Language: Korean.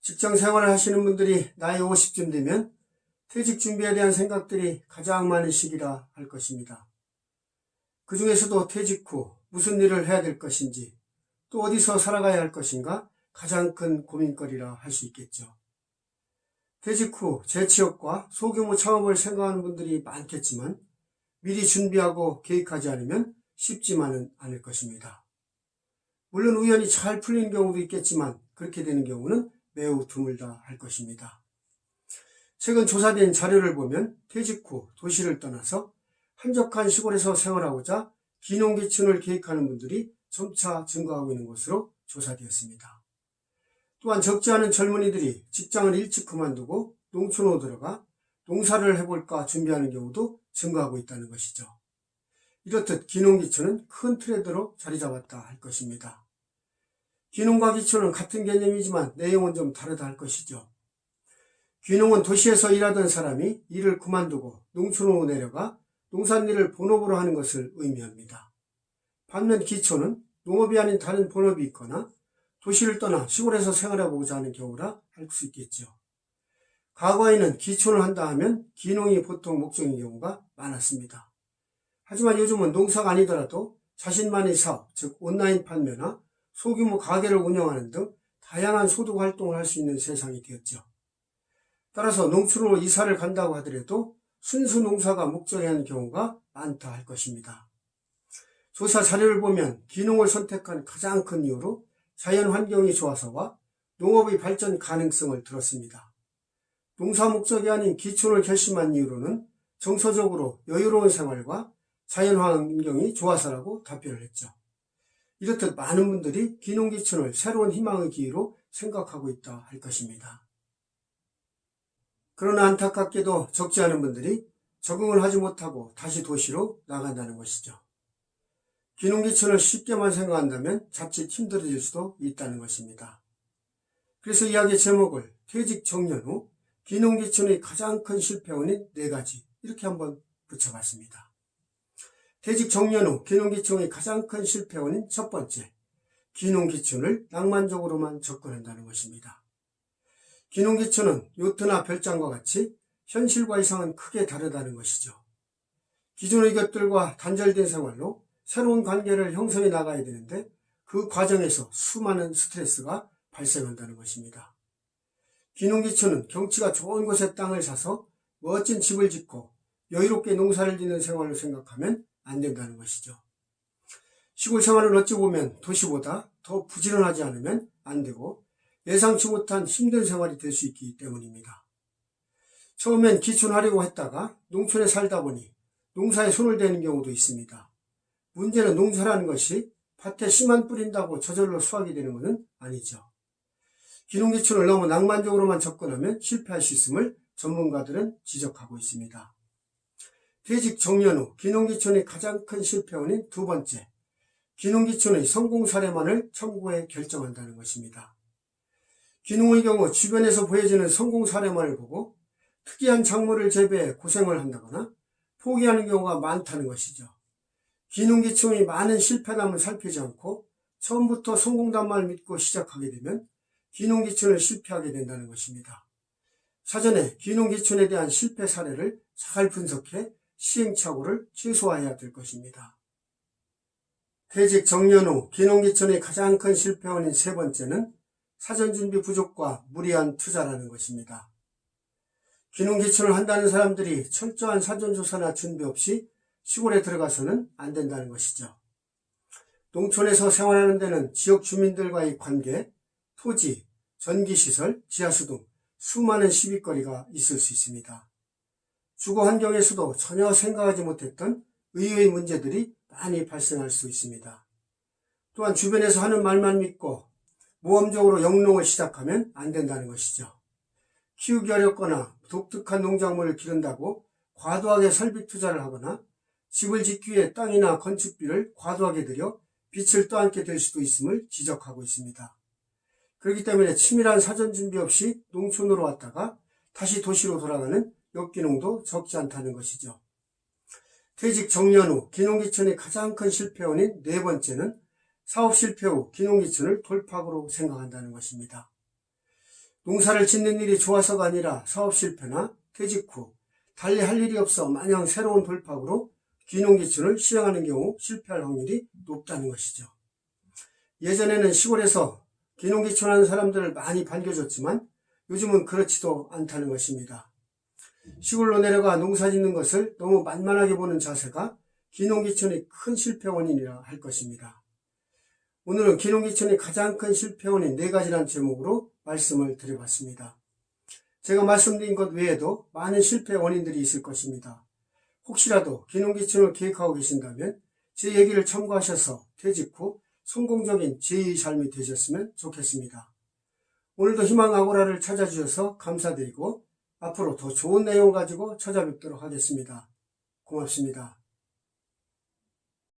직장 생활을 하시는 분들이 나이 50쯤 되면 퇴직 준비에 대한 생각들이 가장 많은 시기라 할 것입니다. 그 중에서도 퇴직 후 무슨 일을 해야 될 것인지, 또 어디서 살아가야 할 것인가 가장 큰 고민거리라 할 수 있겠죠. 퇴직 후 재취업과 소규모 창업을 생각하는 분들이 많겠지만 미리 준비하고 계획하지 않으면 쉽지만은 않을 것입니다. 물론 우연히 잘 풀리는 경우도 있겠지만 그렇게 되는 경우는 매우 드물다 할 것입니다. 최근 조사된 자료를 보면 퇴직 후 도시를 떠나서 한적한 시골에서 생활하고자 귀농귀촌을 계획하는 분들이 점차 증가하고 있는 것으로 조사되었습니다. 또한 적지 않은 젊은이들이 직장을 일찍 그만두고 농촌으로 들어가 농사를 해볼까 준비하는 경우도 증가하고 있다는 것이죠. 이렇듯 귀농귀촌은 큰 트렌드로 자리 잡았다 할 것입니다. 귀농과 귀촌은 같은 개념이지만 내용은 좀 다르다 할 것이죠. 귀농은 도시에서 일하던 사람이 일을 그만두고 농촌으로 내려가 농산일을 본업으로 하는 것을 의미합니다. 반면 귀촌은 농업이 아닌 다른 본업이 있거나 도시를 떠나 시골에서 생활해보고자 하는 경우라 할 수 있겠죠. 과거에는 귀촌을 한다 하면 귀농이 보통 목적인 경우가 많았습니다. 하지만 요즘은 농사가 아니더라도 자신만의 사업, 즉 온라인 판매나 소규모 가게를 운영하는 등 다양한 소득 활동을 할 수 있는 세상이 되었죠. 따라서 농촌으로 이사를 간다고 하더라도 순수 농사가 목적인 경우가 많다 할 것입니다. 조사 자료를 보면 귀농을 선택한 가장 큰 이유로 자연 환경이 좋아서와 농업의 발전 가능성을 들었습니다. 농사 목적이 아닌 귀촌을 결심한 이유로는 정서적으로 여유로운 생활과 자연 환경이 좋아서라고 답변을 했죠. 이렇듯 많은 분들이 귀농귀촌을 새로운 희망의 기회로 생각하고 있다 할 것입니다. 그러나 안타깝게도 적지 않은 분들이 적응을 하지 못하고 다시 도시로 나간다는 것이죠. 귀농귀촌을 쉽게만 생각한다면 자칫 힘들어질 수도 있다는 것입니다. 그래서 이야기의 제목을 퇴직 정년 후 귀농귀촌의 가장 큰 실패 원인 4가지 이렇게 한번 붙여봤습니다. 퇴직 정년 후 귀농귀촌의 가장 큰 실패 원인 첫 번째, 귀농귀촌을 낭만적으로만 접근한다는 것입니다. 귀농귀촌은 요트나 별장과 같이 현실과 이상은 크게 다르다는 것이죠. 기존의 것들과 단절된 생활로 새로운 관계를 형성해 나가야 되는데 그 과정에서 수많은 스트레스가 발생한다는 것입니다. 귀농귀촌은 경치가 좋은 곳에 땅을 사서 멋진 집을 짓고 여유롭게 농사를 짓는 생활을 생각하면 안 된다는 것이죠. 시골 생활을 어찌 보면 도시보다 더 부지런하지 않으면 안 되고 예상치 못한 힘든 생활이 될 수 있기 때문입니다. 처음엔 귀촌하려고 했다가 농촌에 살다 보니 농사에 손을 대는 경우도 있습니다. 문제는 농사라는 것이 밭에 씨만 뿌린다고 저절로 수확이 되는 것은 아니죠. 귀농귀촌을 너무 낭만적으로만 접근하면 실패할 수 있음을 전문가들은 지적하고 있습니다. 퇴직 정년 후 귀농귀촌의 가장 큰 실패 원인 두 번째, 귀농귀촌의 성공 사례만을 첨부해 결정한다는 것입니다. 귀농의 경우 주변에서 보여지는 성공 사례만을 보고 특이한 작물을 재배해 고생을 한다거나 포기하는 경우가 많다는 것이죠. 귀농귀촌의 많은 실패담을 살피지 않고 처음부터 성공담만을 믿고 시작하게 되면 귀농귀촌을 실패하게 된다는 것입니다. 사전에 귀농귀촌에 대한 실패 사례를 잘 분석해 시행착오를 최소화해야 될 것입니다. 퇴직 정년 후 귀농귀촌의 가장 큰 실패 원인 세 번째는 사전준비 부족과 무리한 투자라는 것입니다. 귀농귀촌을 한다는 사람들이 철저한 사전조사나 준비 없이 시골에 들어가서는 안 된다는 것이죠. 농촌에서 생활하는 데는 지역 주민들과의 관계, 토지, 전기시설, 지하수 등 수많은 시비거리가 있을 수 있습니다. 주거 환경에서도 전혀 생각하지 못했던 의외의 문제들이 많이 발생할 수 있습니다. 또한 주변에서 하는 말만 믿고 모험적으로 영농을 시작하면 안 된다는 것이죠. 키우기 어렵거나 독특한 농작물을 기른다고 과도하게 설비 투자를 하거나 집을 짓기 위해 땅이나 건축비를 과도하게 들여 빚을 떠안게 될 수도 있음을 지적하고 있습니다. 그렇기 때문에 치밀한 사전 준비 없이 농촌으로 왔다가 다시 도시로 돌아가는 역귀농도 적지 않다는 것이죠. 퇴직 정년 후 귀농귀촌의 가장 큰 실패 원인 네 번째는 사업 실패 후 귀농귀촌을 돌파구로 생각한다는 것입니다. 농사를 짓는 일이 좋아서가 아니라 사업 실패나 퇴직 후 달리 할 일이 없어 마냥 새로운 돌파구로 귀농귀촌을 시행하는 경우 실패할 확률이 높다는 것이죠. 예전에는 시골에서 귀농귀촌하는 사람들을 많이 반겨줬지만 요즘은 그렇지도 않다는 것입니다. 시골로 내려가 농사 짓는 것을 너무 만만하게 보는 자세가 귀농귀촌의 큰 실패 원인이라 할 것입니다. 오늘은 귀농귀촌의 가장 큰 실패 원인 4가지라는 제목으로 말씀을 드려봤습니다. 제가 말씀드린 것 외에도 많은 실패 원인들이 있을 것입니다. 혹시라도 귀농귀촌을 계획하고 계신다면 제 얘기를 참고하셔서 퇴직 후 성공적인 제2의 삶이 되셨으면 좋겠습니다. 오늘도 희망 아고라를 찾아주셔서 감사드리고 앞으로 더 좋은 내용 가지고 찾아뵙도록 하겠습니다. 고맙습니다.